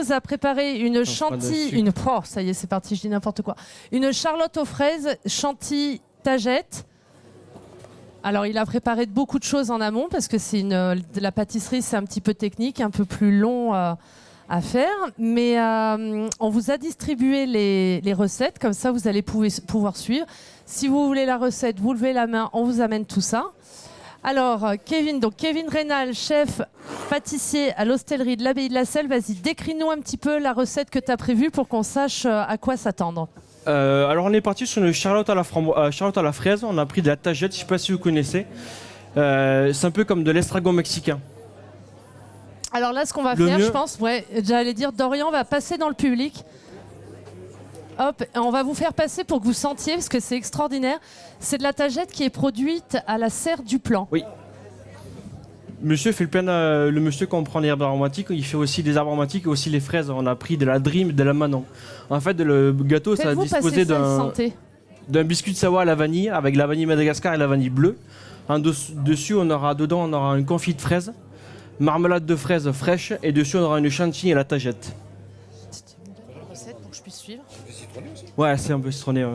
nous a préparé une chantilly, oh, ça y est, c'est parti, je dis n'importe quoi. Une charlotte aux fraises, chantilly tagette. Alors, il a préparé beaucoup de choses en amont parce que c'est de la pâtisserie, c'est un petit peu technique, un peu plus long à faire. Mais on vous a distribué les recettes, comme ça vous allez pouvoir suivre. Si vous voulez la recette, vous levez la main, on vous amène tout ça. Alors, Kevin Rénal, chef pâtissier à l'hostellerie de l'Abbaye de la Selle, vas-y, décris-nous un petit peu la recette que tu as prévue pour qu'on sache à quoi s'attendre. Alors, on est parti sur une charlotte à la fraise. On a pris de la tagette, je ne sais pas si vous connaissez. C'est un peu comme de l'estragon mexicain. Alors là, ce qu'on va faire, je pense, j'allais dire, Dorian va passer dans le public. Hop, on va vous faire passer pour que vous sentiez, parce que c'est extraordinaire. C'est de la tagette qui est produite à la serre du Plan. Oui. Monsieur fait le monsieur comprend les herbes aromatiques, il fait aussi des arbres aromatiques et aussi les fraises. On a pris de la Dream et de la Manon. En fait, le gâteau, ça a disposé d'un biscuit de Savoie à la vanille, avec la vanille Madagascar et la vanille bleue. Dessus, on aura une confit de fraises, marmelade de fraises fraîche, et dessus, on aura une chantilly et la tagette. Recette pour que je puisse suivre. Ouais, c'est un peu citronné.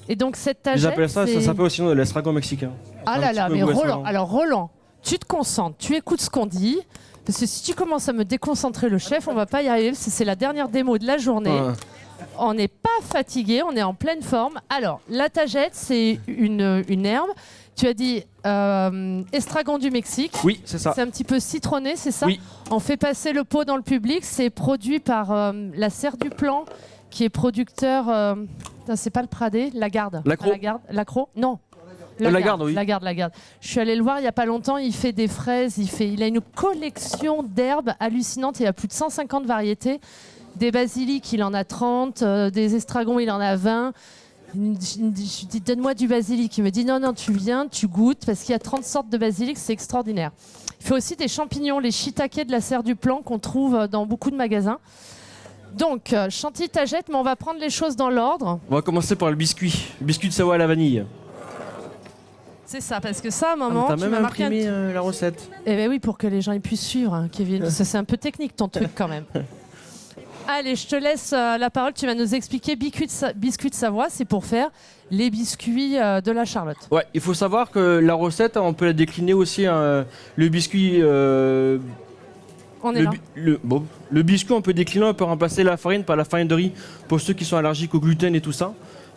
Et donc cette tagette, ça s'appelle aussi de l'estragon mexicain. Ah là là, mais Roland, tu te concentres, tu écoutes ce qu'on dit, parce que si tu commences à me déconcentrer le chef, on va pas y arriver, c'est la dernière démo de la journée. Ouais. On n'est pas fatigué, on est en pleine forme. Alors, la tagette, c'est une herbe. Tu as dit estragon du Mexique. Oui, c'est ça. C'est un petit peu citronné, c'est ça? Oui. On fait passer le pot dans le public. C'est produit par la Serre du Plan, qui est producteur... c'est pas le Pradé, Lagarde. Lacro. Non. Lagarde, oui. Lagarde. Je suis allée le voir il n'y a pas longtemps, il fait des fraises, il a une collection d'herbes hallucinante, il y a plus de 150 variétés. Des basiliques, il en a 30, des estragons, il en a 20. Je dis, donne-moi du basilic. Il me dit, non, tu viens, tu goûtes, parce qu'il y a 30 sortes de basilic, c'est extraordinaire. Il fait aussi des champignons, les shiitake de la Serre du Plan, qu'on trouve dans beaucoup de magasins. Donc, chantilly tagette, mais on va prendre les choses dans l'ordre. On va commencer par le biscuit de Savoie à la vanille. C'est ça, parce que ça, à un moment, t'as même imprimé la recette. Eh bien oui, pour que les gens puissent suivre, hein, Kevin. C'est un peu technique ton truc quand même. Allez, je te laisse la parole. Tu vas nous expliquer biscuit de Savoie. C'est pour faire les biscuits de la Charlotte. Ouais, il faut savoir que la recette, on peut la décliner aussi. Le biscuit... le biscuit, on peut décliner, on peut remplacer la farine par la farine de riz pour ceux qui sont allergiques au gluten et tout ça.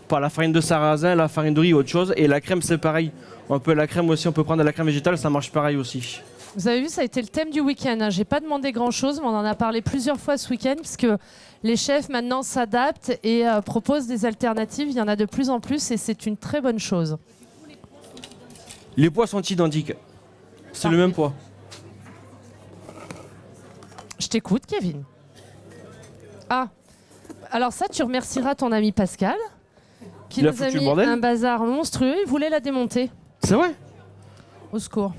Par la farine de sarrasin, la farine de riz, autre chose. Et la crème, c'est pareil. On peut prendre de la crème végétale, ça marche pareil aussi. Vous avez vu, ça a été le thème du week-end. Hein. J'ai pas demandé grand-chose, mais on en a parlé plusieurs fois ce week-end, parce que les chefs maintenant s'adaptent et proposent des alternatives. Il y en a de plus en plus et c'est une très bonne chose. Les poids sont identiques. C'est le même poids. Je t'écoute, Kevin. Ah, alors ça, tu remercieras ton ami Pascal, qui nous a mis un bazar monstrueux. Il voulait la démonter. C'est vrai? Au secours.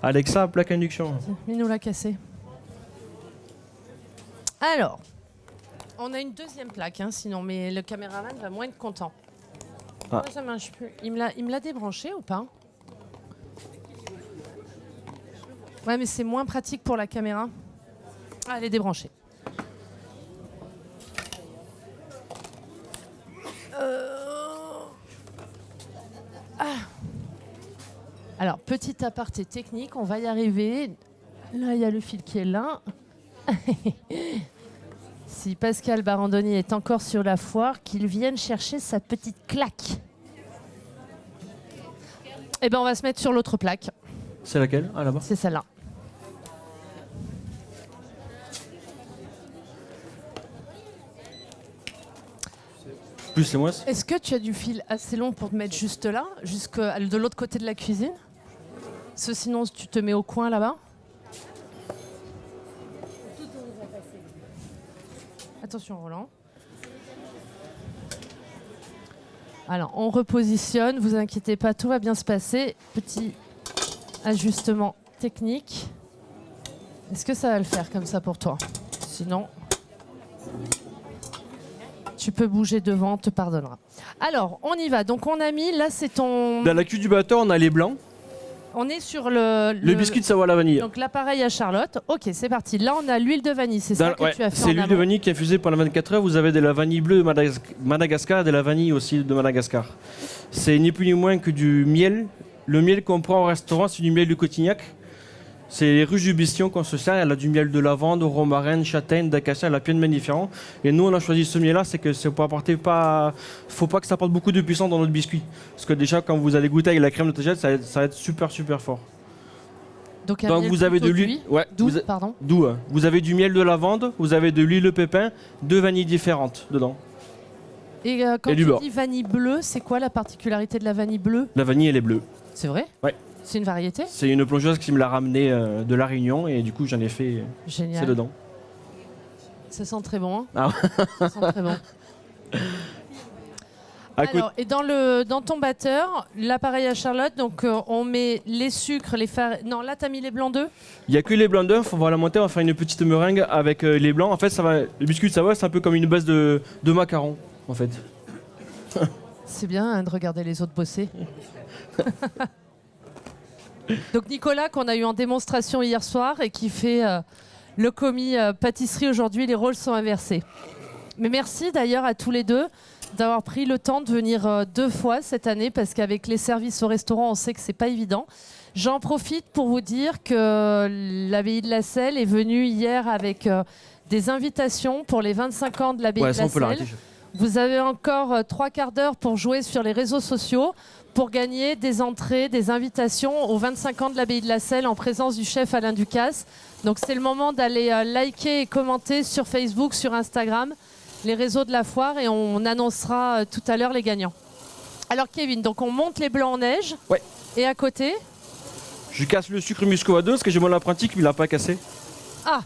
Alexa, plaque induction. Il nous l'a cassé. Alors, on a une deuxième plaque, hein, sinon, mais le caméraman va moins être content. Ah. Ça marche plus. Il me l'a débranché ou pas? Ouais, mais c'est moins pratique pour la caméra. Ah, elle est débranchée. Alors, petit aparté technique, on va y arriver. Là, il y a le fil qui est là. Si Pascal Barandoni est encore sur la foire, qu'il vienne chercher sa petite claque. Eh bien, on va se mettre sur l'autre plaque. C'est laquelle? Ah, là-bas. C'est celle-là. Plus et moins. Est-ce que tu as du fil assez long pour te mettre juste là, de l'autre côté de la cuisine? Sinon, tu te mets au coin là-bas. Attention, Roland. Alors, on repositionne. Vous inquiétez pas, tout va bien se passer. Petit ajustement technique. Est-ce que ça va le faire comme ça pour toi? Sinon, tu peux bouger devant, on te pardonnera. Alors, on y va. Donc, on a mis, là, c'est ton... Dans la cuve du batteur, on a les blancs. On est sur le biscuit de Savoie à la vanille. Donc l'appareil à Charlotte. Ok, c'est parti. Là, on a l'huile de vanille. C'est ça que tu as fait. C'est l'huile de vanille qui est infusée pendant 24 heures. Vous avez de la vanille bleue de Madagascar et de la vanille aussi de Madagascar. C'est ni plus ni moins que du miel. Le miel qu'on prend au restaurant, c'est du miel de Cotignac. C'est les ruches du Bistion qu'on se sert. Elle a du miel de lavande, romarin, châtaigne, d'acacia, elle a plein de miels différents. Et nous, on a choisi ce miel-là, c'est que c'est pour apporter pas. Faut pas que ça apporte beaucoup de puissance dans notre biscuit. Parce que déjà, quand vous allez goûter avec la crème de tagette, ça va être super, super fort. Donc vous avez de l'huile. Ouais, pardon. Doux. Vous avez du miel de lavande, vous avez de l'huile de pépin, 2 vanilles différentes dedans. Et quand tu dis vanille bleue, c'est quoi la particularité de la vanille bleue? La vanille, elle est bleue. C'est vrai? Ouais. C'est une variété? C'est une plongeuse qui me l'a ramené de La Réunion et du coup j'en ai fait. Génial. C'est dedans. Ça sent très bon. Hein, ah. Ça sent très bon. Alors, et dans ton batteur, l'appareil à Charlotte, donc on met les sucres, les farines. Non, là, tu as mis les blancs d'œufs. Il n'y a que les blancs d'œufs. On va la monter, on va faire une petite meringue avec les blancs. En fait, le biscuit de Savoie, c'est un peu comme une base de macarons, en fait. C'est bien hein, de regarder les autres bosser. Donc Nicolas, qu'on a eu en démonstration hier soir et qui fait le commis pâtisserie aujourd'hui, les rôles sont inversés. Mais merci d'ailleurs à tous les deux d'avoir pris le temps de venir 2 fois cette année parce qu'avec les services au restaurant, on sait que c'est pas évident. J'en profite pour vous dire que l'abbaye de la Selle est venue hier avec des invitations pour les 25 ans de l'abbaye de la Selle. Vous avez encore 3/4 d'heure pour jouer sur les réseaux sociaux pour gagner des entrées, des invitations aux 25 ans de l'abbaye de la Selle en présence du chef Alain Ducasse. Donc c'est le moment d'aller liker et commenter sur Facebook, sur Instagram, les réseaux de la foire et on annoncera tout à l'heure les gagnants. Alors Kevin, donc on monte les blancs en neige. Ouais. Et à côté? Je casse le sucre muscovado parce que j'ai mon apprenti qui ne l'a pas cassé. Ah,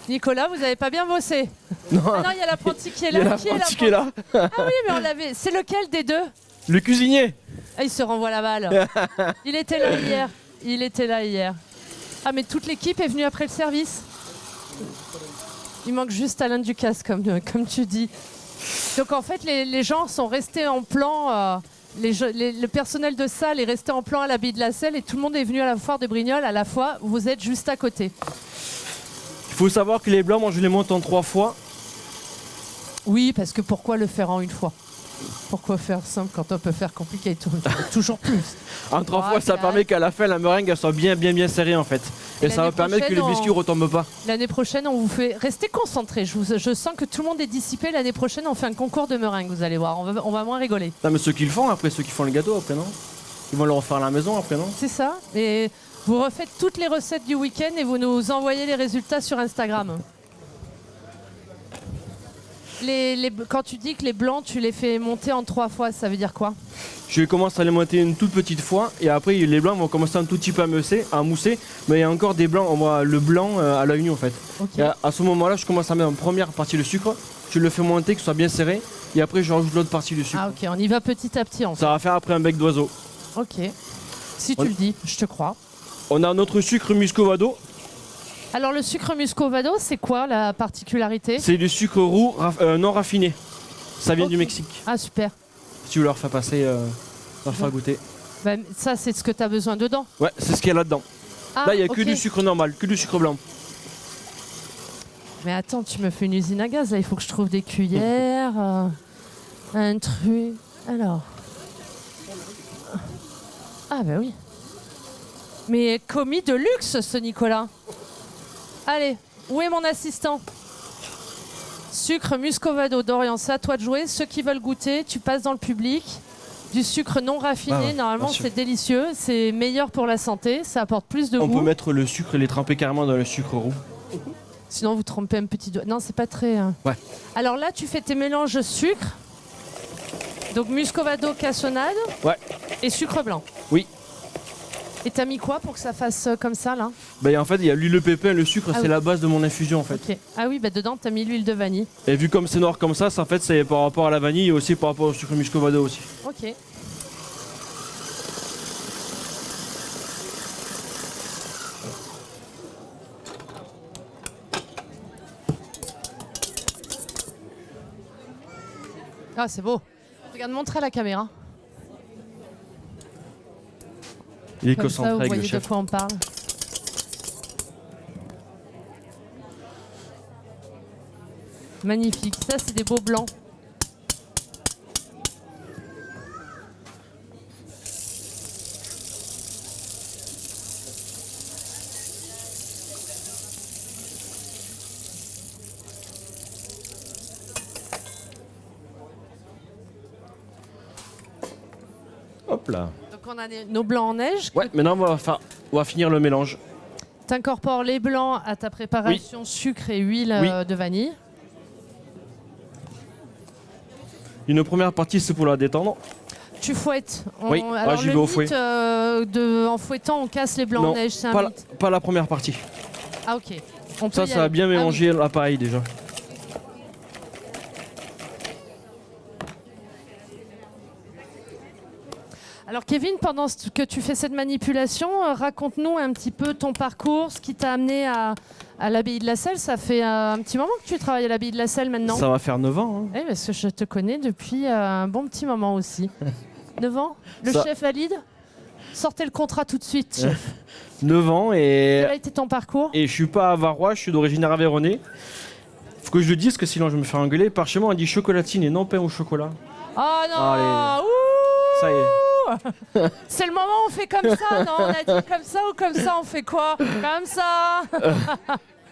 Nicolas, vous n'avez pas bien bossé. Non. Ah non, il y a l'apprenti qui est là. Il y a l'apprenti qui est là. Ah oui, mais on l'avait. C'est lequel des deux? Le cuisinier. Ah, il se renvoie la balle. Il était là hier. Il était là hier. Ah, mais toute l'équipe est venue après le service. Il manque juste Alain Ducasse, comme tu dis. Donc en fait, les gens sont restés en plan. Le personnel de salle est resté en plan à l'abbaye de la Selle et tout le monde est venu à la foire de Brignoles à la fois. Vous êtes juste à côté. Il faut savoir que les blancs, moi je les monte en 3 fois. Oui, parce que pourquoi le faire en une fois? Pourquoi faire simple quand on peut faire compliqué? Toujours plus. En 3 fois, ça permet qu'à la fin, la meringue elle soit bien serrée en fait. Et ça va permettre que le biscuit ne retombe pas. L'année prochaine, on vous fait rester concentré. Je sens que tout le monde est dissipé. L'année prochaine, on fait un concours de meringue, vous allez voir. On va moins rigoler. Non, mais ceux qui le font après, ceux qui font le gâteau après, non? Ils vont le refaire à la maison après, non? C'est ça. Et vous refaites toutes les recettes du week-end et vous nous envoyez les résultats sur Instagram. Quand tu dis que les blancs, tu les fais monter en 3 fois, ça veut dire quoi? Je commence à les monter une toute petite fois et après les blancs vont commencer un tout petit peu à mousser. Mais il y a encore des blancs, on voit le blanc à l'œil nu en fait. Okay. Et à ce moment-là, je commence à mettre en première partie le sucre. Je le fais monter, que ce soit bien serré. Et après, je rajoute l'autre partie du sucre. Ah ok, on y va petit à petit en fait. Ça va faire après un bec d'oiseau. Ok. Si tu le dis, je te crois. On a notre sucre muscovado. Alors le sucre muscovado, c'est quoi la particularité? C'est du sucre roux non raffiné. Ça vient du Mexique. Ah super. Si vous leur faites passer, leur faire goûter. Ben, ça c'est ce que tu as besoin dedans. Ouais, c'est ce qu'il y a là-dedans. Ah, là, il n'y a que du sucre normal, que du sucre blanc. Mais attends, tu me fais une usine à gaz là, il faut que je trouve des cuillères, un truc. Alors. Ah ben oui. Mais commis de luxe ce Nicolas. Allez, où est mon assistant? Sucre muscovado d'Orient, c'est à toi de jouer. Ceux qui veulent goûter, tu passes dans le public. Du sucre non raffiné, ouais, normalement c'est délicieux, c'est meilleur pour la santé, ça apporte plus de goût. On peut mettre le sucre et les tremper carrément dans le sucre roux. Sinon vous trempez un petit doigt. Non, c'est pas très... Ouais. Alors là, tu fais tes mélanges sucre. Donc muscovado cassonade. Ouais. Et sucre blanc. Oui. Et t'as mis quoi pour que ça fasse comme ça là? Bah en fait il y a l'huile de pépin, le sucre, c'est la base de mon infusion en fait. Okay. Ah oui, bah dedans t'as mis l'huile de vanille. Et vu comme c'est noir comme ça, en fait c'est par rapport à la vanille et aussi par rapport au sucre muscovado aussi. Ok. Ah c'est beau. Regarde, montre à la caméra. Il est Comme concentré ça, vous avec le voyez de chef. quoi on parle. Magnifique. Ça, c'est des beaux blancs. Hop là. Donc on a nos blancs en neige. Ouais, maintenant on va finir le mélange. Tu incorpores les blancs à ta préparation sucre et huile de vanille. Une première partie, c'est pour la détendre. Tu fouettes. Oui, alors j'y le vais au mythe, fouet. en fouettant, on casse les blancs Non, en neige. C'est un mythe. pas la première partie. Ah ok. On peut Ça, y ça va aller. bien Ah oui. mélanger l'appareil déjà. Alors Kevin, pendant que tu fais cette manipulation, raconte-nous un petit peu ton parcours, ce qui t'a amené à l'abbaye de la Selle. Ça fait un petit moment que tu travailles à l'abbaye de la Selle maintenant. Ça va faire 9 ans. Hein. Oui, parce que je te connais depuis un bon petit moment aussi. 9 ans. Le Ça- chef valide. Sortez le contrat tout de suite, chef. 9 ans Quel et a été ton parcours? je suis pas avarois, je suis d'origine aveyronnaise. Faut que je le dise, que sinon je me fais engueuler. Par chez moi, on dit chocolatine et non pain au chocolat. Oh non. Allez. Ouh. Ça y est. C'est le moment où on fait comme ça, non? On a dit comme ça ou comme ça, on fait quoi? Comme ça.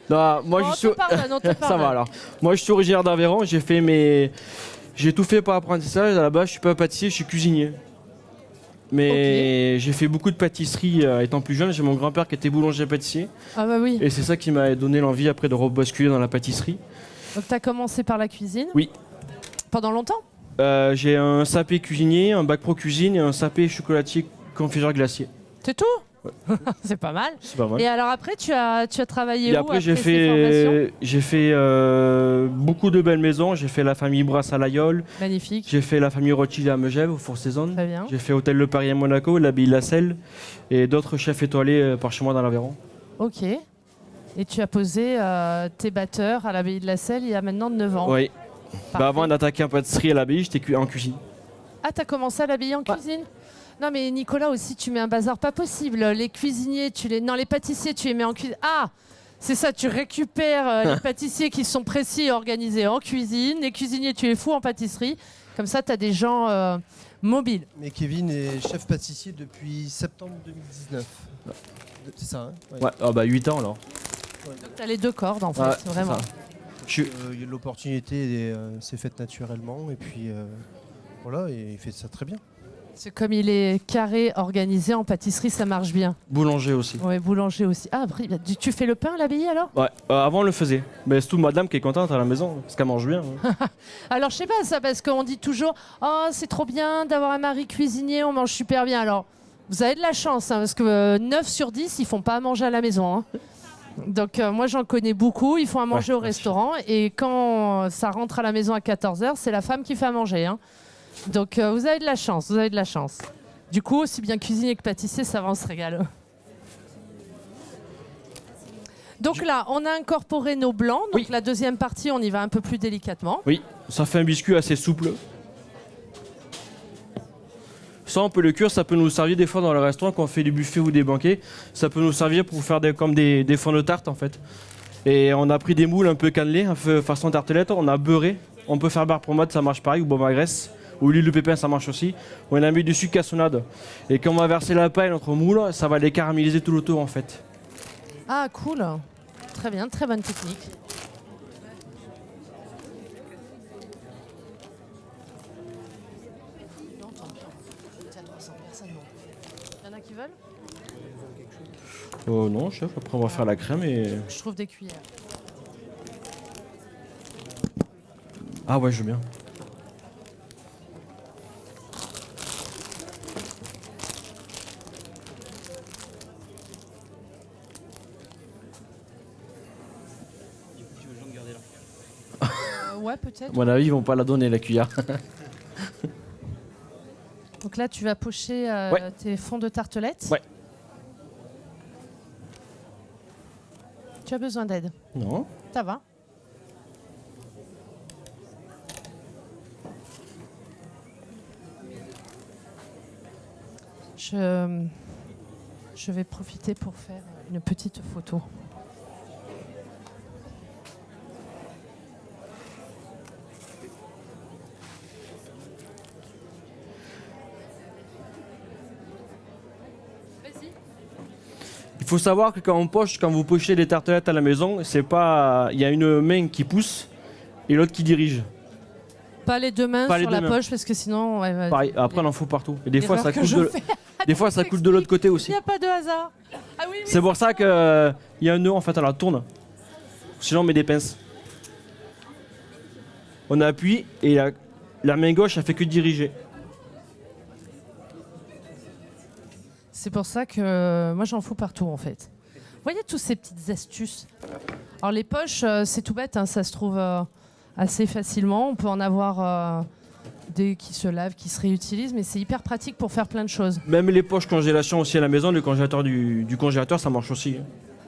Non, moi Bon, je on suis. te pardonne, on te Ça pardonne. va alors. Moi je suis originaire d'Aveyron, j'ai tout fait par apprentissage. À la base, je suis pas pâtissier, je suis cuisinier. Mais j'ai fait beaucoup de pâtisserie étant plus jeune. J'ai mon grand-père qui était boulanger-pâtissier. Ah bah oui. Et c'est ça qui m'a donné l'envie après de rebasculer dans la pâtisserie. Donc t'as commencé par la cuisine? Oui. Pendant longtemps? J'ai un SAP cuisinier, un bac pro cuisine et un SAP chocolatier confiseur glacier. C'est tout? C'est pas mal. C'est pas mal. Et alors après, tu as travaillé Et où après, ces formations? j'ai fait beaucoup de belles maisons. J'ai fait la famille Brasse à l'Aïole. Magnifique. J'ai fait la famille Rothschild à Megève, au Four-Saison. Très bien. J'ai fait Hôtel Le Paris à Monaco, l'abbaye de la Selle et d'autres chefs étoilés par chez moi dans l'Aveyron. Ok. Et tu as posé tes batteurs à l'abbaye de la Selle il y a maintenant 9 ans. Oui. Parfait. Avant d'attaquer en pâtisserie à l'abbaye, j'étais en cuisine. Ah, t'as commencé à l'habiller en cuisine? Non, mais Nicolas aussi, tu mets un bazar pas possible. Les cuisiniers, non, les pâtissiers, tu les mets en cuisine. Ah, c'est ça, tu récupères les pâtissiers qui sont précis et organisés en cuisine. Les cuisiniers, tu les fous en pâtisserie. Comme ça, tu as des gens mobiles. Mais Kevin est chef pâtissier depuis septembre 2019. C'est ça, hein? Ouais. Ouais, ah bah 8 ans alors. Donc, tu as les deux cordes, en fait, Ouais, vraiment. c'est ça. L'opportunité s'est faite naturellement et puis voilà, et il fait ça très bien. C'est comme il est carré, organisé en pâtisserie, ça marche bien. Boulanger aussi. Ouais, boulanger aussi. Ah, après, tu fais le pain à l'abbaye alors? Ouais, avant on le faisait. Mais c'est tout madame qui est contente à la maison, parce qu'elle mange bien. Hein. Alors, je sais pas ça, parce qu'on dit toujours « Oh, c'est trop bien d'avoir un mari cuisinier, on mange super bien. » Alors, vous avez de la chance, hein, parce que 9 sur 10, ils font pas à manger à la maison. Hein. Donc, moi, j'en connais beaucoup, ils font à manger au restaurant. Et quand ça rentre à la maison à 14h, c'est la femme qui fait à manger. Hein. Donc, vous avez de la chance, vous avez de la chance. Du coup, aussi bien cuisinier que pâtissier, ça va, on se régale. Donc là, on a incorporé nos blancs. Donc la deuxième partie, on y va un peu plus délicatement. Oui, ça fait un biscuit assez souple. Ça, on peut le cuire, ça peut nous servir des fois dans le restaurant quand on fait des buffets ou des banquets. Ça peut nous servir pour faire comme des fonds de tarte en fait. Et on a pris des moules un peu cannelés, un peu façon tartelette, on a beurré. On peut faire beurre pommade, ça marche pareil, ou bombe à graisse. Ou l'huile de pépin, ça marche aussi. On a mis du sucre cassonade. Et quand on va verser la paille dans notre moule, ça va les caraméliser tout autour en fait. Ah, cool. Très bien, très bonne technique. Il y en a qui veulent? Non, chef, après on va faire la crème et... Je trouve des cuillères. Ah ouais, je veux bien. Ouais, peut-être. À mon avis, ils vont pas la donner la cuillère. Donc là, tu vas pocher tes fonds de tartelette. Ouais. Tu as besoin d'aide? Non. Ça va. Je vais profiter pour faire une petite photo. Il faut savoir que quand vous pochez des tartelettes à la maison, c'est pas, il y a une main qui pousse et l'autre qui dirige. Pas les deux mains sur la poche parce que sinon. Ouais, pareil, après on en fout partout. Et des fois ça coule de l'autre côté aussi. Il n'y a pas de hasard. Ah oui, c'est pour ça qu'il y a un nœud en fait à la tourne. Sinon on met des pinces. On appuie et la main gauche elle fait que diriger. C'est pour ça que moi j'en fous partout en fait. Vous voyez toutes ces petites astuces. Alors les poches, c'est tout bête, hein, ça se trouve assez facilement. On peut en avoir des qui se lavent, qui se réutilisent, mais c'est hyper pratique pour faire plein de choses. Même les poches congélation aussi à la maison, le congélateur du congélateur, ça marche aussi.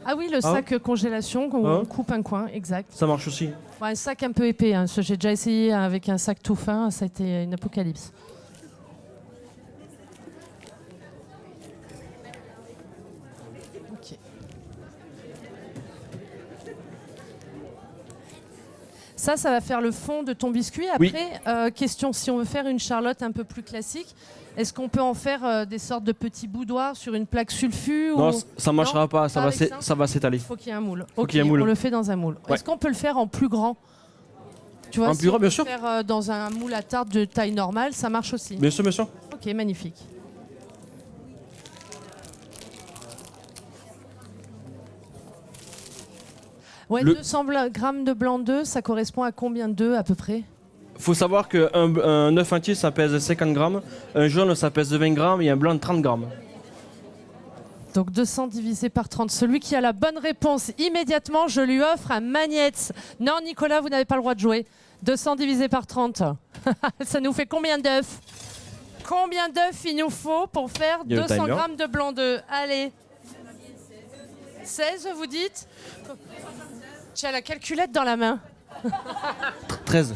Ah oui, le sac congélation, on coupe un coin, exact. Ça marche aussi. Ouais, un sac un peu épais, hein. J'ai déjà essayé avec un sac tout fin, ça a été une apocalypse. Ça va faire le fond de ton biscuit. Après, question, si on veut faire une charlotte un peu plus classique, est-ce qu'on peut en faire des sortes de petits boudoirs sur une plaque sulfu Non, ça ne marchera pas, ça va s'étaler. Il faut qu'il y ait un moule. Okay, on le fait dans un moule. Ouais. Est-ce qu'on peut le faire en plus grand? Tu vois, en plus grand, bien sûr. Faire dans un moule à tarte de taille normale, ça marche aussi. Bien sûr, bien sûr. Ok, magnifique. Ouais, 200 grammes de blanc d'œuf, ça correspond à combien d'œufs à peu près? Faut savoir qu'un œuf entier, ça pèse 50 grammes, un jaune, ça pèse 20 grammes et un blanc, 30 grammes. Donc 200 divisé par 30. Celui qui a la bonne réponse, immédiatement, je lui offre un Magnets. Non, Nicolas, vous n'avez pas le droit de jouer. 200 divisé par 30. Ça nous fait combien d'œufs? Combien d'œufs il nous faut pour faire 200 grammes de blanc d'œuf? Allez. 16, vous dites? Tu as la calculette dans la main. 13.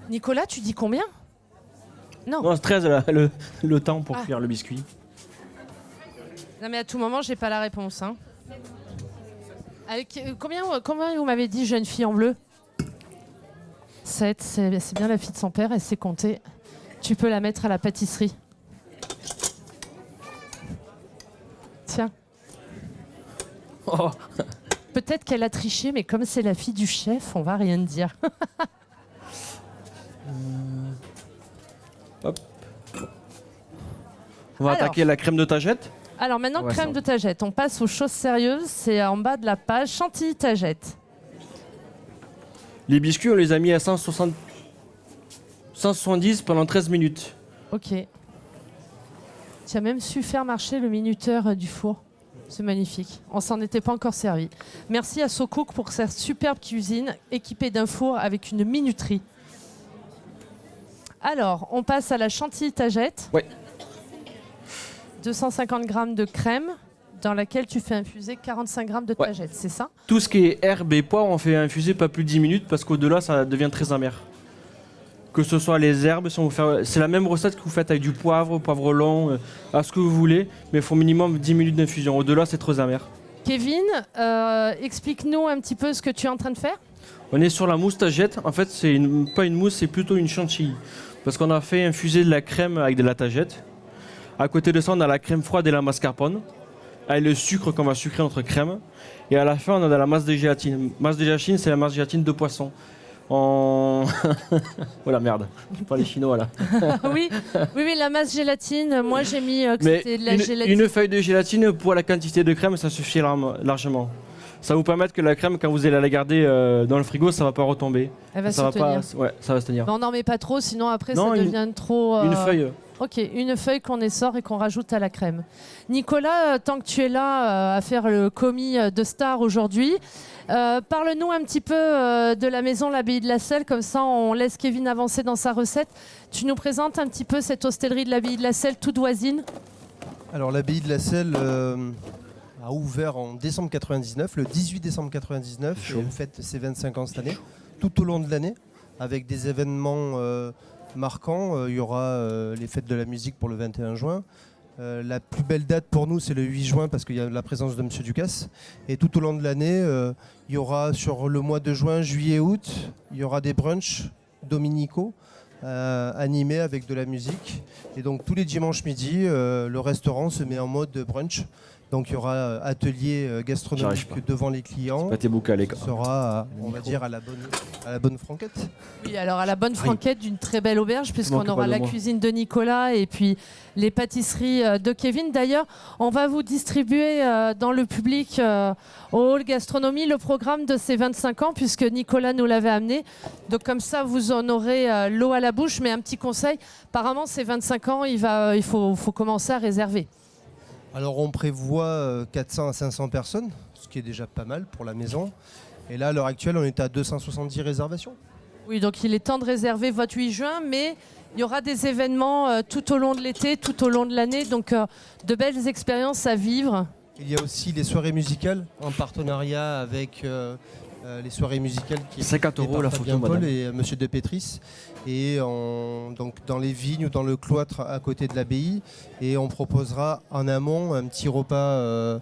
Nicolas, tu dis combien? Non, c'est 13 le temps pour cuire le biscuit. Non mais à tout moment, j'ai pas la réponse. Hein. Combien vous m'avez dit, jeune fille en bleu? 7, c'est bien la fille de son père, elle sait compter. Tu peux la mettre à la pâtisserie. Tiens. Oh. Peut-être qu'elle a triché, mais comme c'est la fille du chef, on va rien dire. Hop. On va attaquer la crème de tagette. Alors maintenant, crème de tagette. On passe aux choses sérieuses. C'est en bas de la page. Chantilly tagette. Les biscuits, on les a mis à 170 pendant 13 minutes. Ok. Tu as même su faire marcher le minuteur du four. C'est magnifique. On s'en était pas encore servi. Merci à SoCook pour cette superbe cuisine équipée d'un four avec une minuterie. Alors, on passe à la chantilly tagette. Ouais. 250 grammes de crème dans laquelle tu fais infuser 45 grammes de tagette, c'est ça? Tout ce qui est herbe et poivre, on fait infuser pas plus de 10 minutes parce qu'au-delà, ça devient très amer. Que ce soit les herbes, c'est la même recette que vous faites avec du poivre long, à ce que vous voulez, mais il faut minimum 10 minutes d'infusion. Au-delà, c'est trop amer. Kevin, explique-nous un petit peu ce que tu es en train de faire. On est sur la mousse tagette. En fait, c'est pas une mousse, c'est plutôt une chantilly. Parce qu'on a fait infuser de la crème avec de la tagette. À côté de ça, on a la crème froide et la mascarpone. Avec le sucre qu'on va sucrer notre crème. Et à la fin, on a de la masse de gélatine. Masse de gélatine, c'est la masse de gélatine de poisson. Oh la merde, pas les chinois là. oui, la masse gélatine, moi j'ai mis que c'était de la gélatine. Une feuille de gélatine pour la quantité de crème, ça suffit largement. Ça va vous permettre que la crème, quand vous allez la garder dans le frigo, ça va pas retomber. Elle va se tenir. Ça va se tenir. Mais on n'en met pas trop, sinon après ça devient trop... Une feuille. Ok, une feuille qu'on essore et qu'on rajoute à la crème. Nicolas, tant que tu es là à faire le commis de star aujourd'hui, parle-nous un petit peu de la maison L'Abbaye de la Selle, comme ça on laisse Kevin avancer dans sa recette. Tu nous présentes un petit peu cette hostellerie de l'Abbaye de la Selle, toute voisine? Alors l'Abbaye de la Selle a ouvert en décembre 99, le 18 décembre 99, et elle fête ses 25 ans cette année, tout au long de l'année, avec des événements marquants. Il y aura les fêtes de la musique pour le 21 juin. La plus belle date pour nous, c'est le 8 juin parce qu'il y a la présence de M. Ducasse. Et tout au long de l'année, il y aura sur le mois de juin, juillet, août, il y aura des brunchs dominicaux animés avec de la musique. Et donc tous les dimanches midi, le restaurant se met en mode brunch. Donc il y aura atelier gastronomique devant les clients. Ce sera, on va dire, à la bonne franquette. Oui, alors à la bonne franquette d'une très belle auberge, puisqu'on aura la cuisine de Nicolas et puis les pâtisseries de Kevin. D'ailleurs, on va vous distribuer dans le public au hall gastronomie le programme de ces 25 ans, puisque Nicolas nous l'avait amené. Donc comme ça, vous en aurez l'eau à la bouche. Mais un petit conseil, apparemment, ces 25 ans, il faut commencer à réserver. Alors on prévoit 400 à 500 personnes, ce qui est déjà pas mal pour la maison. Et là, à l'heure actuelle, on est à 270 réservations. Oui, donc il est temps de réserver votre 8 juin, mais il y aura des événements tout au long de l'été, tout au long de l'année, donc de belles expériences à vivre. Il y a aussi les soirées musicales en partenariat avec les soirées musicales qui 50 € la photo, Paul et Monsieur de Pétris. Et donc dans les vignes ou dans le cloître à côté de l'abbaye. Et on proposera en amont un petit repas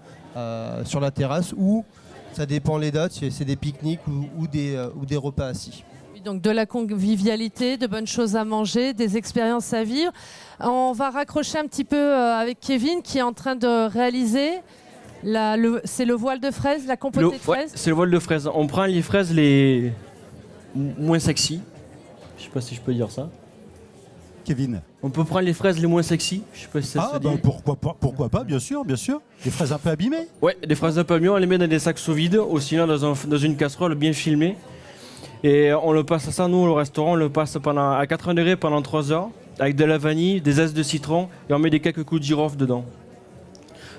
sur la terrasse ou, ça dépend les dates, c'est des pique-niques ou des repas assis. Donc de la convivialité, de bonnes choses à manger, des expériences à vivre. On va raccrocher un petit peu avec Kevin qui est en train de réaliser, c'est le voile de fraises, la compotée de fraises. C'est le voile de fraises. On prend les fraises les moins sexy. Je sais pas si je peux dire ça. Kevin. On peut prendre les fraises les moins sexy. Je sais pas si ça se dit. Pourquoi pas, bien sûr. Des fraises un peu abîmées. Ouais, des fraises un peu abîmées, on les met dans des sacs sous vide, ou sinon dans une casserole bien filmée. Et on le passe à ça, nous, au restaurant, on le passe à 80 degrés pendant 3 heures, avec de la vanille, des zestes de citron, et on met des quelques coups de girofle dedans.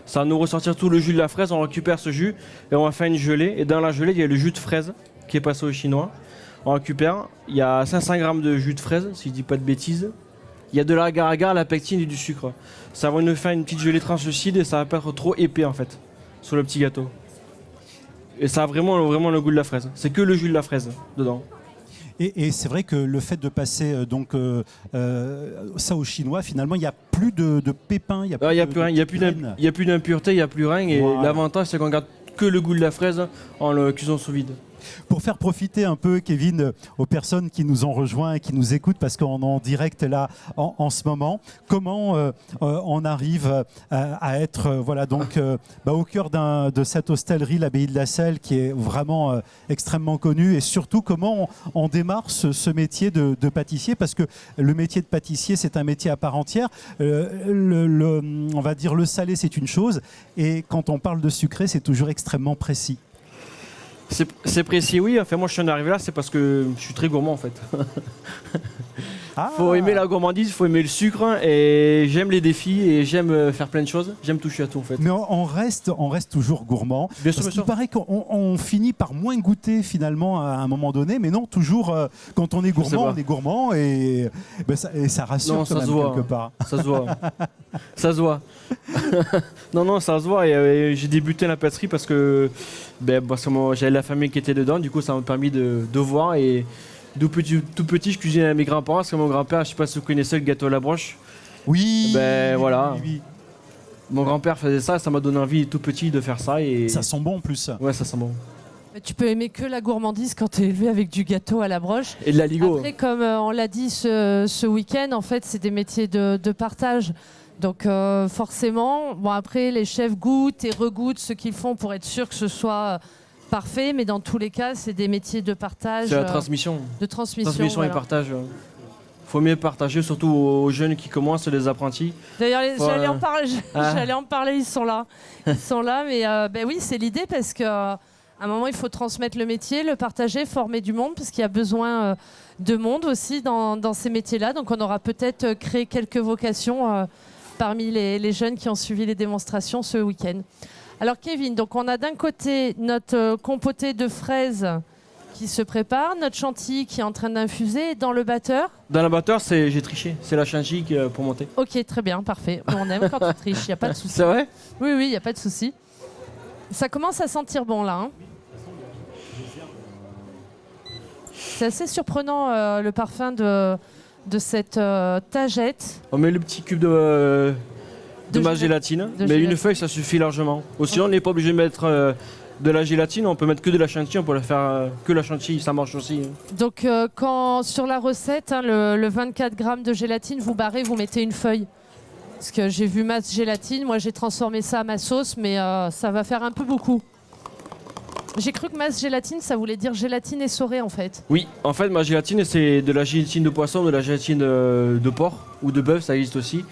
Ça va nous ressortir tout le jus de la fraise, on récupère ce jus, et on va faire une gelée. Et dans la gelée, il y a le jus de fraise, qui est passé au chinois. On récupère, il y a 500 grammes de jus de fraise, si je dis pas de bêtises. Il y a de l'agar-agar, la pectine et du sucre. Ça va nous faire une petite gelée translucide, et ça va pas être trop épais, en fait, sur le petit gâteau. Et ça a vraiment le goût de la fraise. C'est que le jus de la fraise dedans. Et c'est vrai que le fait de passer ça au chinois, finalement, il n'y a plus de pépins. Il n'y a plus rien, il n'y a plus d'impureté, il n'y a plus rien. Et l'avantage, c'est qu'on garde que le goût de la fraise en le cuisant sous vide. Pour faire profiter un peu, Kevin, aux personnes qui nous ont rejoints et qui nous écoutent, parce qu'on est en direct là en ce moment, comment on arrive à être au cœur de cette hostellerie, l'abbaye de la Selle, qui est vraiment extrêmement connue, et surtout comment on démarre ce métier de pâtissier, parce que le métier de pâtissier, c'est un métier à part entière. On va dire le salé, c'est une chose, et quand on parle de sucré, c'est toujours extrêmement précis. C'est précis, oui. Enfin, moi, je suis arrivé là, c'est parce que je suis très gourmand, en fait. Faut aimer la gourmandise, il faut aimer le sucre, et j'aime les défis, et j'aime faire plein de choses. J'aime toucher à tout, en fait. Mais on reste toujours gourmand. Bien sûr, Il paraît qu'on finit par moins goûter, finalement, à un moment donné. Mais non, toujours, quand on est gourmand, on est gourmand, et ça rassure quand même, quelque part. Ça se voit. Ça se voit. non, ça se voit. Et j'ai débuté la pâtisserie parce que j'avais la famille qui était dedans. Du coup, ça m'a permis de voir. Et tout petit, je cuisinais à mes grands-parents. Parce que mon grand-père, je sais pas si vous connaissez le gâteau à la broche. Oui. Voilà. Oui. Mon grand-père faisait ça m'a donné envie tout petit de faire ça. Et ça sent bon en plus. Ouais, ça sent bon. Mais tu peux aimer que la gourmandise quand tu es élevé avec du gâteau à la broche. Et de la ligo. Après, comme on l'a dit ce week-end, en fait, c'est des métiers de partage. Donc forcément, après, les chefs goûtent et regoûtent ce qu'ils font pour être sûr que ce soit parfait. Mais dans tous les cas, c'est des métiers de partage. C'est la transmission. De transmission. Transmission et partage. Faut mieux partager, surtout aux jeunes qui commencent, les apprentis. D'ailleurs, j'allais en parler, ils sont là. Mais oui, c'est l'idée parce qu'à un moment, il faut transmettre le métier, le partager, former du monde, parce qu'il y a besoin de monde aussi dans ces métiers-là. Donc on aura peut-être créé quelques vocations parmi les jeunes qui ont suivi les démonstrations ce week-end. Alors Kevin, donc on a d'un côté notre compotée de fraises qui se prépare, notre chantilly qui est en train d'infuser, dans le batteur. Dans le batteur, j'ai triché, c'est la chantilly pour monter. Ok, très bien, parfait. On aime quand tu triches, il n'y a pas de souci. C'est vrai ? Oui, il n'y a pas de souci. Ça commence à sentir bon là. C'est assez surprenant le parfum de de cette tagette. On met le petit cube de ma gélatine, mais une feuille ça suffit largement. Ou sinon on n'est pas obligé de mettre de la gélatine, on peut mettre que de la chantilly, on peut la faire que la chantilly, ça marche aussi. Donc quand sur la recette, hein, le 24 grammes de gélatine, vous barrez, vous mettez une feuille. Parce que j'ai vu masse gélatine, moi j'ai transformé ça à ma sauce, mais ça va faire un peu beaucoup. J'ai cru que masse gélatine, ça voulait dire gélatine essorée en fait. Oui, en fait ma gélatine c'est de la gélatine de poisson, de la gélatine de porc ou de bœuf, ça existe aussi.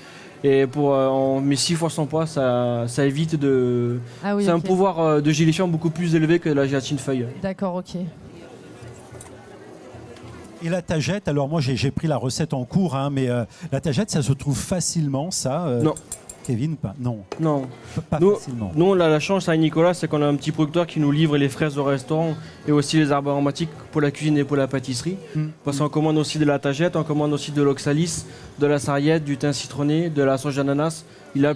Et on met 6 fois son poids, ça évite de... Ah oui, c'est un pouvoir de gélifiant beaucoup plus élevé que la gélatine feuille. D'accord, ok. Et la tagette, alors moi j'ai pris la recette en cours, hein, mais la tagette, ça se trouve facilement, ça Non. Kevin, pas non. Non. Pas facilement. Nous, on a la chance avec Nicolas, c'est qu'on a un petit producteur qui nous livre les fraises au restaurant et aussi les arbres aromatiques pour la cuisine et pour la pâtisserie. Parce qu'on commande aussi de la tagette, on commande aussi de l'oxalis, de la sarriette, du thym citronné, de la sauge d'ananas. Il a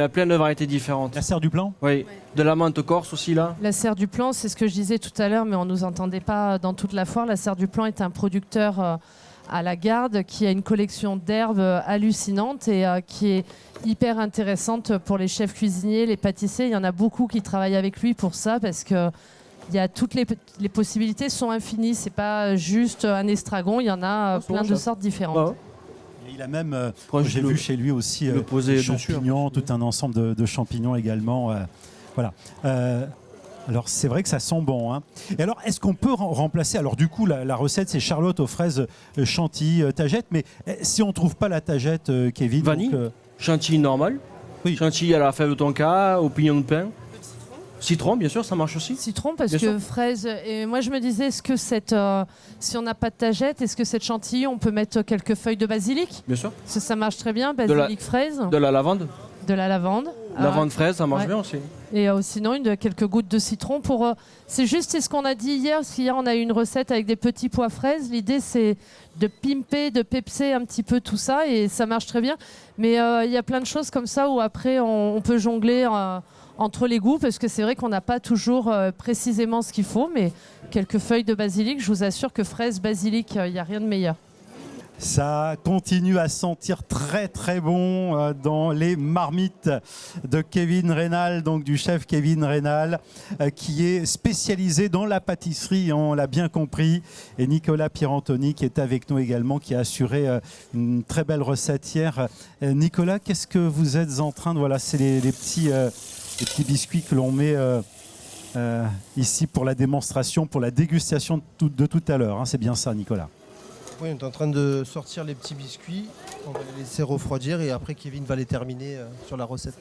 plein de variétés différentes. La serre du plan ? Oui. De la menthe corse aussi là. La serre du plan, c'est ce que je disais tout à l'heure, mais on ne nous entendait pas dans toute la foire. La serre du plan est un producteur à la Garde qui a une collection d'herbes hallucinante et qui est hyper intéressante pour les chefs cuisiniers, les pâtissiers. Il y en a beaucoup qui travaillent avec lui pour ça parce que il y a toutes les possibilités sont infinies. C'est pas juste un estragon, il y en a plein de sortes différentes. Ouais. Il a même, j'ai vu chez lui aussi des champignons, tout un ensemble de champignons également. Voilà. Alors c'est vrai que ça sent bon. Hein. Et alors est-ce qu'on peut remplacer, alors du coup la recette c'est charlotte aux fraises chantilly tagette, mais si on ne trouve pas la tagette, Kevin, vanille, donc, chantilly normal, oui. Chantilly à la fève de tonka, au pignon de pain. Citron, bien sûr, ça marche aussi. Citron, parce bien que sûr. fraise. Et moi, je me disais, est-ce que si on n'a pas de tagette, est-ce que cette chantilly, on peut mettre quelques feuilles de basilic ? Bien sûr. Ça marche très bien, basilic fraise. De la lavande. De la lavande. Lavande fraise, ça marche bien aussi. Et sinon, quelques gouttes de citron pour. C'est juste c'est ce qu'on a dit hier, parce qu'hier, on a eu une recette avec des petits pois fraises. L'idée, c'est de pimper, de pepser un petit peu tout ça, et ça marche très bien. Mais il y a plein de choses comme ça où après, on peut jongler. Entre les goûts, parce que c'est vrai qu'on n'a pas toujours précisément ce qu'il faut, mais quelques feuilles de basilic, je vous assure que fraise, basilic, il n'y a rien de meilleur. Ça continue à sentir très très bon dans les marmites de Kevin Rénal, donc du chef Kevin Rénal, qui est spécialisé dans la pâtisserie, on l'a bien compris, et Nicolas Pierantoni qui est avec nous également, qui a assuré une très belle recette hier. Nicolas, qu'est-ce que vous êtes en train de... Voilà, c'est les petits biscuits que l'on met ici pour la démonstration, pour la dégustation de tout à l'heure. Hein, c'est bien ça, Nicolas? Oui, on est en train de sortir les petits biscuits. On va les laisser refroidir et après Kevin va les terminer sur la recette.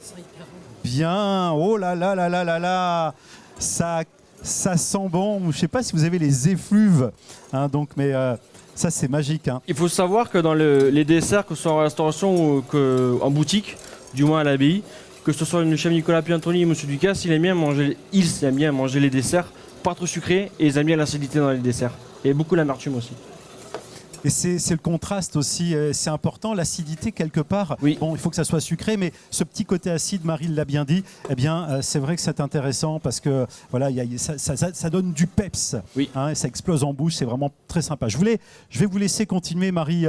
Bien, oh là là là là là là, ça sent bon. Je ne sais pas si vous avez les effluves, hein, donc, mais ça c'est magique. Hein. Il faut savoir que dans les desserts, que ce soit en restauration ou en boutique, du moins à l'abbaye, que ce soit le chef Nicolas Pierantoni et M. Ducasse, ils aiment bien manger les desserts pas trop sucrés et ils aiment bien l'acidité dans les desserts. Et beaucoup l'amertume aussi. Et c'est le contraste aussi, c'est important, l'acidité quelque part. Oui. Bon, il faut que ça soit sucré, mais ce petit côté acide, Marie l'a bien dit, eh bien, c'est vrai que c'est intéressant parce que voilà, ça donne du peps, oui. Hein, et ça explose en bouche, c'est vraiment très sympa. Je vais vous laisser continuer, Marie,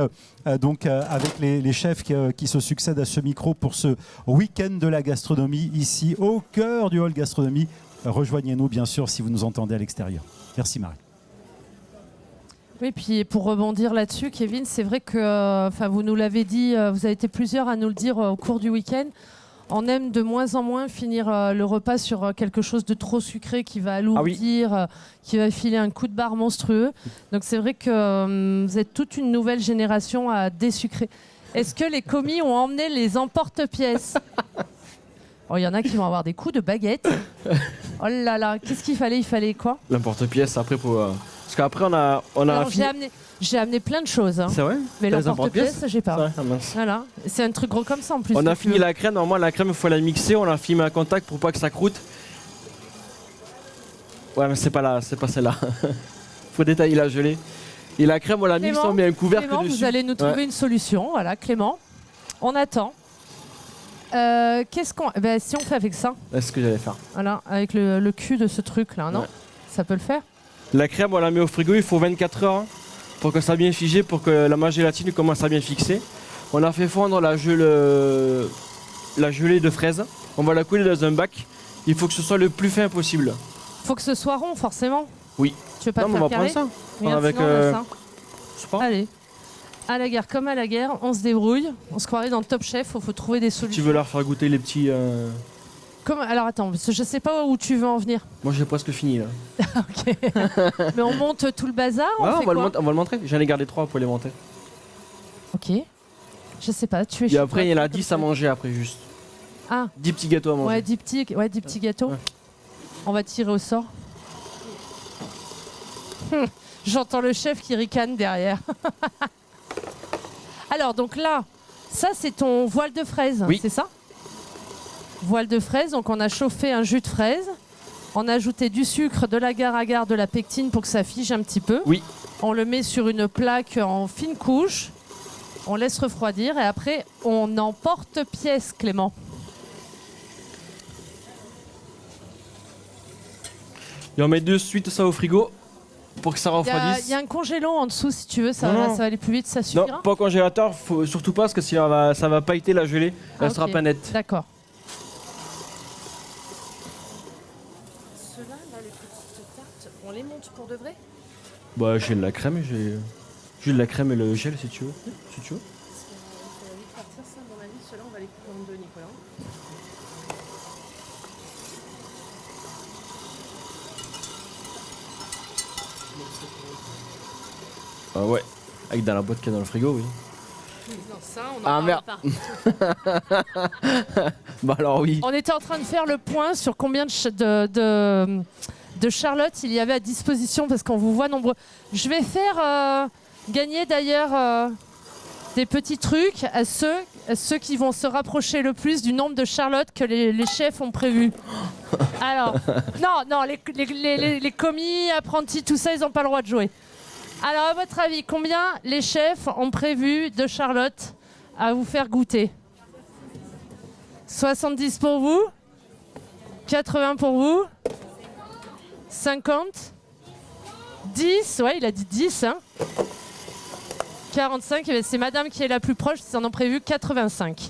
donc avec les chefs qui se succèdent à ce micro pour ce week-end de la gastronomie ici au cœur du hall gastronomie. Rejoignez-nous bien sûr si vous nous entendez à l'extérieur. Merci Marie. Oui, puis pour rebondir là-dessus, Kevin, c'est vrai que, vous nous l'avez dit, vous avez été plusieurs à nous le dire au cours du week-end, on aime de moins en moins finir le repas sur quelque chose de trop sucré qui va alourdir, qui va filer un coup de barre monstrueux. Donc c'est vrai que vous êtes toute une nouvelle génération à désucrer. Est-ce que les commis ont emmené les emporte-pièces ? Il y en a qui vont avoir des coups de baguette. Oh là là, qu'est-ce qu'il fallait ? Il fallait quoi ? L'emporte-pièce après pour... Parce qu'après on a alors, j'ai amené plein de choses. Hein. C'est vrai ? Mais l'emporte-pièce, j'ai pas. Ouais, ah mince. Voilà. C'est un truc gros comme ça en plus. On a fini la crème. Normalement la crème il faut la mixer. On l'a filmé à contact pour pas que ça croûte. Ouais mais c'est pas celle-là. Faut détailler la gelée. Et la crème on la mixe, on met un couvercle Clément, dessus. Vous allez nous trouver une solution. Voilà, Clément. On attend. Si on fait avec ça. C'est ce que j'allais faire. Voilà, avec le cul de ce truc là, non ? Ouais. Ça peut le faire ? La crème on la met au frigo, il faut 24 heures. Hein. pour que ça soit bien figé, pour que la gélatine commence à bien fixer. On a fait fondre la gelée de fraise. On va la couler dans un bac. Il faut que ce soit le plus fin possible. Faut que ce soit rond, forcément. Oui. Tu veux pas non, te on faire va carré? prendre ça. Regarde, avec, sinon, on a ça. Je sais pas. Allez. À la guerre comme à la guerre, on se débrouille. On se croirait dans Top Chef, il faut trouver des solutions. Tu veux leur faire goûter les petits... Alors attends, parce que je sais pas où tu veux en venir. Moi j'ai presque fini là. Ok. Mais on monte tout le bazar, Ouais, on va le montrer. J'en ai gardé 3 pour les monter. Ok. Je sais pas, tu es Et après il y en a 10 à manger après juste. Ah. 10 petits gâteaux à manger. Ouais, 10 petits gâteaux. Ouais. On va tirer au sort. J'entends le chef qui ricane derrière. Alors donc là, ça c'est ton voile de fraise, oui. C'est ça? Voile de fraise, donc on a chauffé un jus de fraise, on a ajouté du sucre, de l'agar-agar, de la pectine pour que ça fige un petit peu. Oui. On le met sur une plaque en fine couche, on laisse refroidir et après on emporte pièce, Clément. Et on met de suite ça au frigo pour que ça refroidisse. Il y a un congélant en dessous si tu veux, ça va aller plus vite, ça suffira. Non, pas au congélateur, faut surtout pas parce que sinon ça va pailleter la gelée, elle sera pas nette. D'accord. Ceux-là, là, les petites tartes, on les monte pour de vrai? Bah j'ai de la crème, j'ai de la crème et le gel si tu veux. Si tu veux. Parce qu'il va vite partir ça, à mon avis, ceux-là on va les couper en deux, Nicolas. Ah ouais, avec dans la boîte qu'il y a dans le frigo, oui. Non, ça, on en merde. Bah alors oui. On était en train de faire le point sur combien de Charlotte il y avait à disposition parce qu'on vous voit nombreux. Je vais faire gagner d'ailleurs des petits trucs à ceux qui vont se rapprocher le plus du nombre de Charlotte que les chefs ont prévu. Alors, non, les commis, apprentis, tout ça, ils n'ont pas le droit de jouer. Alors, à votre avis, combien les chefs ont prévu de Charlotte à vous faire goûter? 70 pour vous, 80 pour vous, 50, 10, ouais, il a dit 10, hein. 45, c'est madame qui est la plus proche, ils en ont prévu 85.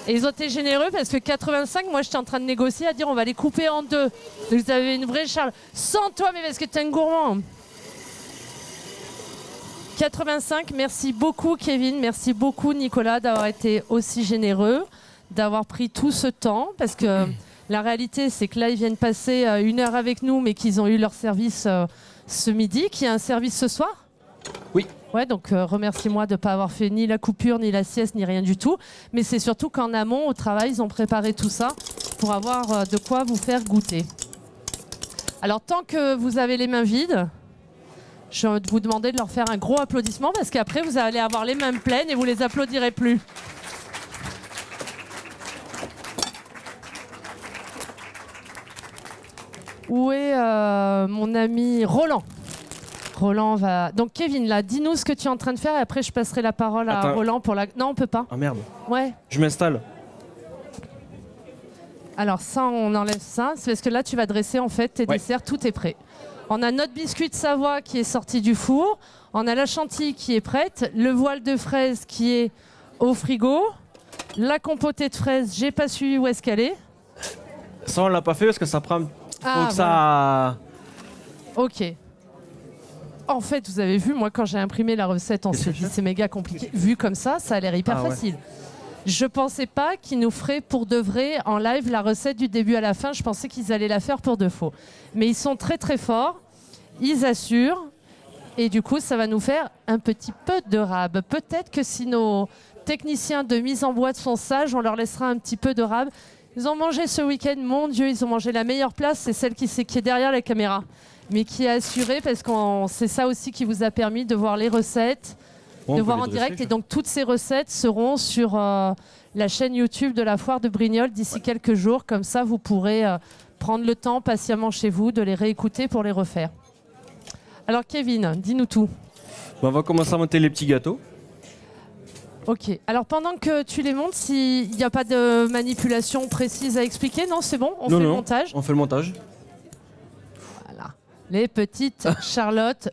Et ils ont été généreux parce que 85, moi j'étais en train de négocier à dire on va les couper en deux. Donc vous avez une vraie Charlotte. Sans toi, mais parce que t'es un gourmand. 85, merci beaucoup Kevin, merci beaucoup Nicolas d'avoir été aussi généreux, d'avoir pris tout ce temps, parce que la réalité c'est que là ils viennent passer 1 heure avec nous, mais qu'ils ont eu leur service ce midi, qu'il y a un service ce soir. Oui. Ouais, donc remercie-moi de ne pas avoir fait ni la coupure, ni la sieste, ni rien du tout, mais c'est surtout qu'en amont, au travail, ils ont préparé tout ça pour avoir de quoi vous faire goûter. Alors tant que vous avez les mains vides, je vais vous demander de leur faire un gros applaudissement parce qu'après, vous allez avoir les mains pleines et vous les applaudirez plus. Où est mon ami Roland? Roland va... Donc Kevin, là, dis-nous ce que tu es en train de faire et après, je passerai la parole à Roland pour la... Non, on peut pas. Ah merde. Ouais. Je m'installe. Alors ça, on enlève ça. C'est parce que là, tu vas dresser en fait tes desserts. Tout est prêt. On a notre biscuit de Savoie qui est sorti du four. On a la chantilly qui est prête. Le voile de fraise qui est au frigo. La compotée de fraises, j'ai pas su où est-ce qu'elle est. Ça, on l'a pas fait parce que ça prend... Ah, faut que ça... Ok. En fait, vous avez vu, moi, quand j'ai imprimé la recette, on s'est dit c'est méga compliqué. Vu comme ça, ça a l'air hyper facile. Je pensais pas qu'ils nous feraient pour de vrai en live la recette du début à la fin. Je pensais qu'ils allaient la faire pour de faux. Mais ils sont très très forts. Ils assurent. Et du coup, ça va nous faire un petit peu de rab. Peut-être que si nos techniciens de mise en boîte sont sages, on leur laissera un petit peu de rab. Ils ont mangé ce week-end, mon Dieu, ils ont mangé la meilleure place. C'est celle qui est derrière la caméra. Mais qui est assurée parce que c'est ça aussi qui vous a permis de voir les recettes. De voir en direct, et donc toutes ces recettes seront sur la chaîne YouTube de la Foire de Brignoles d'ici quelques jours. Comme ça, vous pourrez prendre le temps patiemment chez vous de les réécouter pour les refaire. Alors Kevin, dis-nous tout. On va commencer à monter les petits gâteaux. Ok, alors pendant que tu les montes, s'il n'y a pas de manipulation précise à expliquer, non, c'est bon, on fait le montage. On fait le montage. Voilà, les petites Charlottes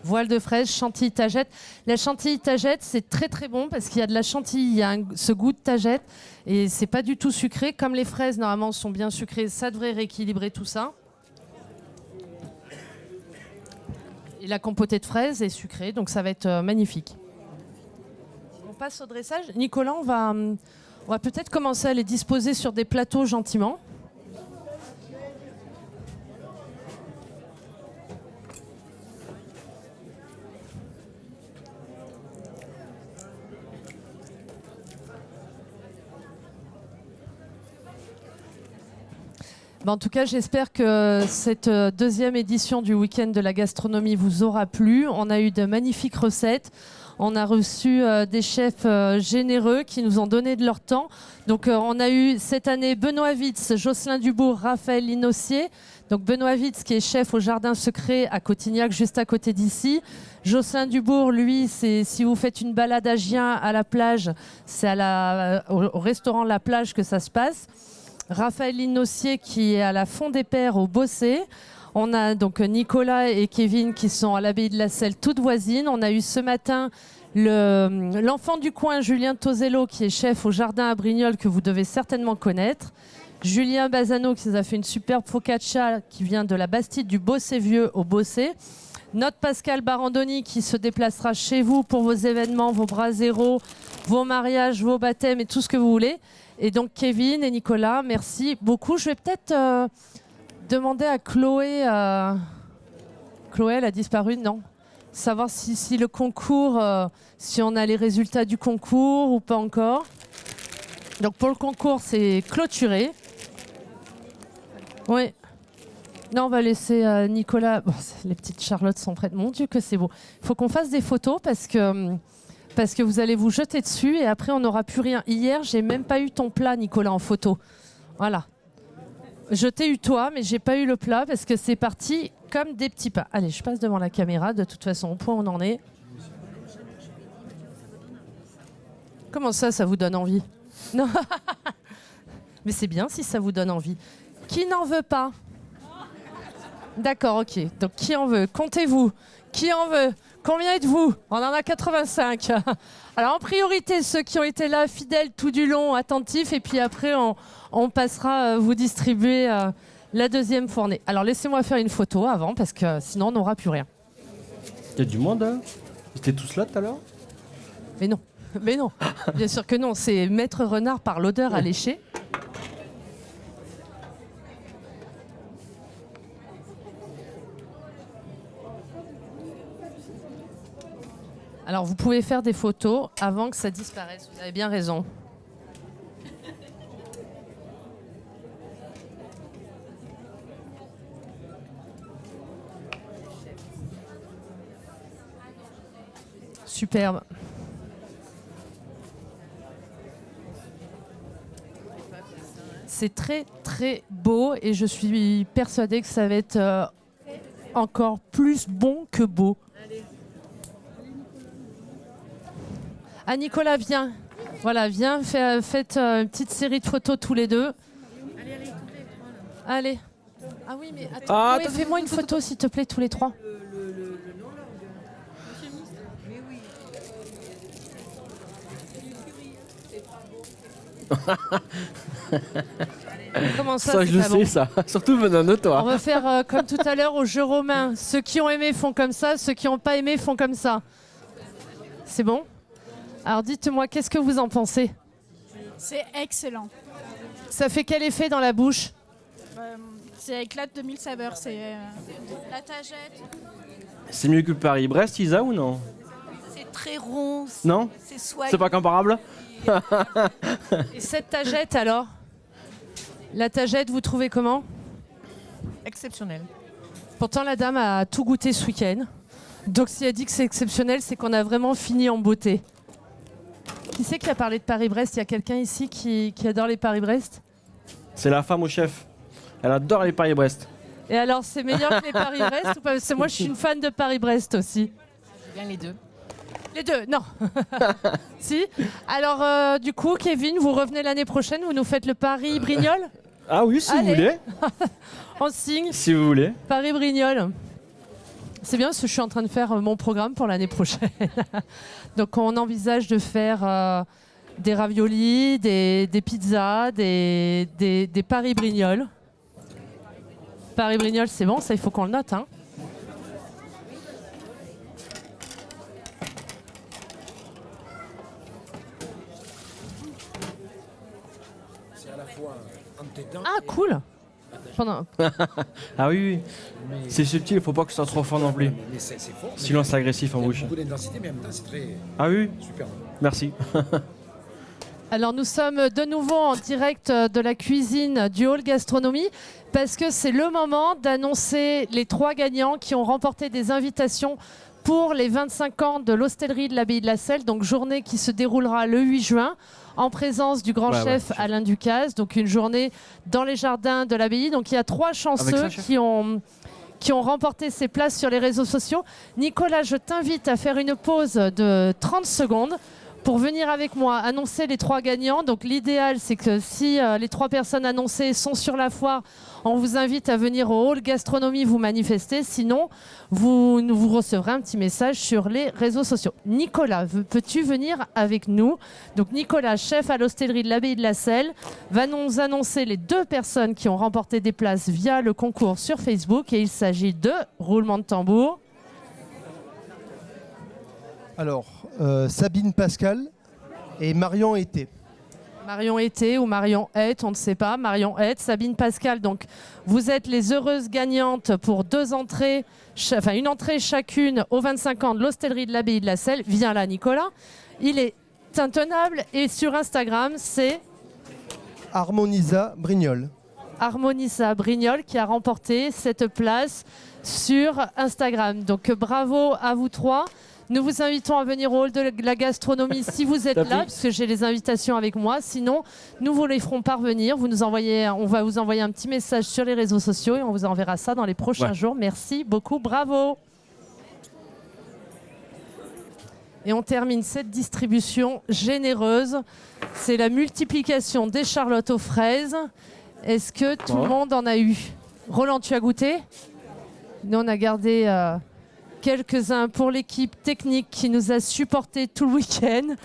Voile de fraise, chantilly, tagette. La chantilly tagette, c'est très très bon parce qu'il y a de la chantilly, il y a ce goût de tagette et c'est pas du tout sucré. Comme les fraises normalement sont bien sucrées, ça devrait rééquilibrer tout ça. Et la compotée de fraises est sucrée, donc ça va être magnifique. On passe au dressage. Nicolas, on va peut-être commencer à les disposer sur des plateaux gentiment. En tout cas, j'espère que cette deuxième édition du Week-end de la gastronomie vous aura plu. On a eu de magnifiques recettes. On a reçu des chefs généreux qui nous ont donné de leur temps. Donc, on a eu cette année Benoît Witz, Jocelyn Dubourg, Raphaël Linossier. Donc, Benoît Witz qui est chef au Jardin Secret à Cotignac, juste à côté d'ici. Jocelyn Dubourg, lui, c'est si vous faites une balade à Gien à la plage, c'est au restaurant La Plage que ça se passe. Raphaël Linossier qui est à la Fond des Pères au Bossé. On a donc Nicolas et Kevin qui sont à l'abbaye de la Selle, toutes voisines. On a eu ce matin l'enfant du coin, Julien Tosello, qui est chef au Jardin à Brignoles, que vous devez certainement connaître. Julien Bazano qui nous a fait une superbe focaccia qui vient de la Bastide du Bossé-Vieux au Bossé. Notre Pascal Barandoni qui se déplacera chez vous pour vos événements, vos braseros, vos mariages, vos baptêmes et tout ce que vous voulez. Et donc Kevin et Nicolas, merci beaucoup. Je vais peut-être demander à Chloé. Chloé, elle a disparu, non? Savoir si le concours, si on a les résultats du concours ou pas encore. Donc pour le concours, c'est clôturé. Oui. Non, on va laisser Nicolas. Bon, les petites Charlottes sont prêtes. Mon Dieu, que c'est beau. Il faut qu'on fasse des photos parce que vous allez vous jeter dessus et après on n'aura plus rien. Hier, j'ai même pas eu ton plat, Nicolas, en photo. Voilà. Je t'ai eu toi, mais j'ai pas eu le plat parce que c'est parti comme des petits pas. Allez, je passe devant la caméra. De toute façon, au point où on en est. Comment ça vous donne envie? Non. Mais c'est bien si ça vous donne envie. Qui n'en veut pas? D'accord, ok. Donc qui en veut? Comptez-vous. Qui en veut? Combien êtes-vous? On en a 85. Alors en priorité, ceux qui ont été là, fidèles tout du long, attentifs, et puis après, on passera vous distribuer la deuxième fournée. Alors laissez-moi faire une photo avant, parce que sinon on n'aura plus rien. Il y a du monde, hein? Ils étaient tous là tout à l'heure? Mais non, mais non. Bien sûr que non, c'est Maître Renard par l'odeur alléchée. Alors, vous pouvez faire des photos avant que ça disparaisse. Vous avez bien raison. Superbe. C'est très, très beau et je suis persuadée que ça va être encore plus bon que beau. Ah, Nicolas, viens. Voilà, viens, faites une petite série de photos tous les deux. Allez. Ah oui, mais attends, fais-moi une photo, s'il te plaît, tous les trois. Comment ça, je le sais, ça. Surtout venant de toi. On va faire comme tout à l'heure au jeu romain. Ceux qui ont aimé font comme ça, ceux qui n'ont pas aimé font comme ça. C'est bon? Alors dites-moi, qu'est-ce que vous en pensez? C'est excellent. Ça fait quel effet dans la bouche? C'est éclate de mille saveurs. C'est la tagette. C'est mieux que Paris-Brest, Isa, ou non? C'est très rond. Non? C'est soyeux. C'est pas comparable? Et cette tagette alors? La tagette, vous trouvez comment? Exceptionnel. Pourtant, la dame a tout goûté ce week-end. Donc si elle dit que c'est exceptionnel, c'est qu'on a vraiment fini en beauté. Qui c'est qui a parlé de Paris-Brest? Il y a quelqu'un ici qui adore les Paris-Brest? C'est la femme au chef. Elle adore les Paris-Brest. Et alors, c'est meilleur que les Paris-Brest ou pas? Parce que moi, je suis une fan de Paris-Brest aussi. J'aime bien les deux. Les deux, non. Si. Alors, du coup, Kevin, vous revenez l'année prochaine, vous nous faites le Paris-Brignoles? Ah oui, si vous voulez. On signe. Si vous voulez. Paris-Brignoles. C'est bien parce que je suis en train de faire mon programme pour l'année prochaine. Donc on envisage de faire des raviolis, des pizzas, des Paris-Brignoles. Paris-Brignoles, c'est bon, ça il faut qu'on le note. Hein. C'est à la fois ah, cool. Ah oui, c'est subtil, il faut pas que ce soit trop fort non plus. c'est fort. Sinon c'est agressif en bouche. Beaucoup d'intensité, mais en même temps c'est très Ah oui, super. merci. Alors nous sommes de nouveau en direct de la cuisine du hall gastronomie parce que c'est le moment d'annoncer les 3 gagnants qui ont remporté des invitations pour les 25 ans de l'hostellerie de l'Abbaye de la Selle, donc journée qui se déroulera le 8 juin en présence du grand chef Alain Ducasse, donc une journée dans les jardins de l'Abbaye. Donc il y a 3 chanceux qui ont remporté ces places sur les réseaux sociaux. Nicolas, je t'invite à faire une pause de 30 secondes pour venir avec moi annoncer les 3 gagnants. Donc l'idéal, c'est que si les 3 personnes annoncées sont sur la foire, on vous invite à venir au hall gastronomie vous manifester. Sinon, vous recevrez un petit message sur les réseaux sociaux. Nicolas, peux-tu venir avec nous? Donc Nicolas, chef à l'hostellerie de l'Abbaye de la Selle, va nous annoncer les 2 personnes qui ont remporté des places via le concours sur Facebook. Et il s'agit de roulement de tambour. Alors, Sabine Pascal et Marion Été. Marion Été ou Marion Hette, on ne sait pas. Marion Hette, Sabine Pascal. Donc, vous êtes les heureuses gagnantes pour 2 entrées, enfin une entrée chacune aux 25 ans de l'hostellerie de l'Abbaye de la Selle. Viens là, Nicolas. Il est intenable et sur Instagram, c'est Harmonisa Brignol. Harmonisa Brignol qui a remporté cette place sur Instagram. Donc, bravo à vous 3. Nous vous invitons à venir au hall de la gastronomie si vous êtes là, parce que j'ai les invitations avec moi. Sinon, nous vous les ferons parvenir. On va vous envoyer un petit message sur les réseaux sociaux et on vous enverra ça dans les prochains jours. Merci beaucoup, bravo. Et on termine cette distribution généreuse. C'est la multiplication des charlottes aux fraises. Est-ce que tout le monde en a eu? Roland, tu as goûté? Nous, on a gardé... quelques-uns pour l'équipe technique qui nous a supporté tout le week-end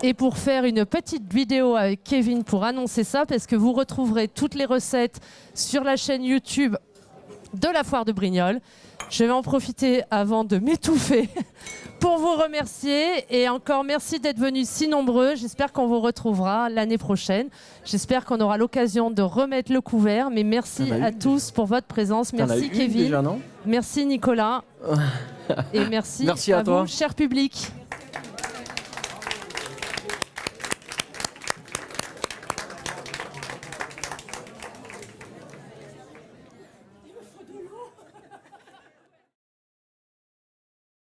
et pour faire une petite vidéo avec Kevin pour annoncer ça, parce que vous retrouverez toutes les recettes sur la chaîne YouTube de la foire de Brignoles. Je vais en profiter avant de m'étouffer pour vous remercier et encore merci d'être venus si nombreux. J'espère qu'on vous retrouvera l'année prochaine. J'espère qu'on aura l'occasion de remettre le couvert, mais merci à tous pour votre présence. Merci Kevin, déjà, non? merci Nicolas. Et merci à toi, vous, cher public.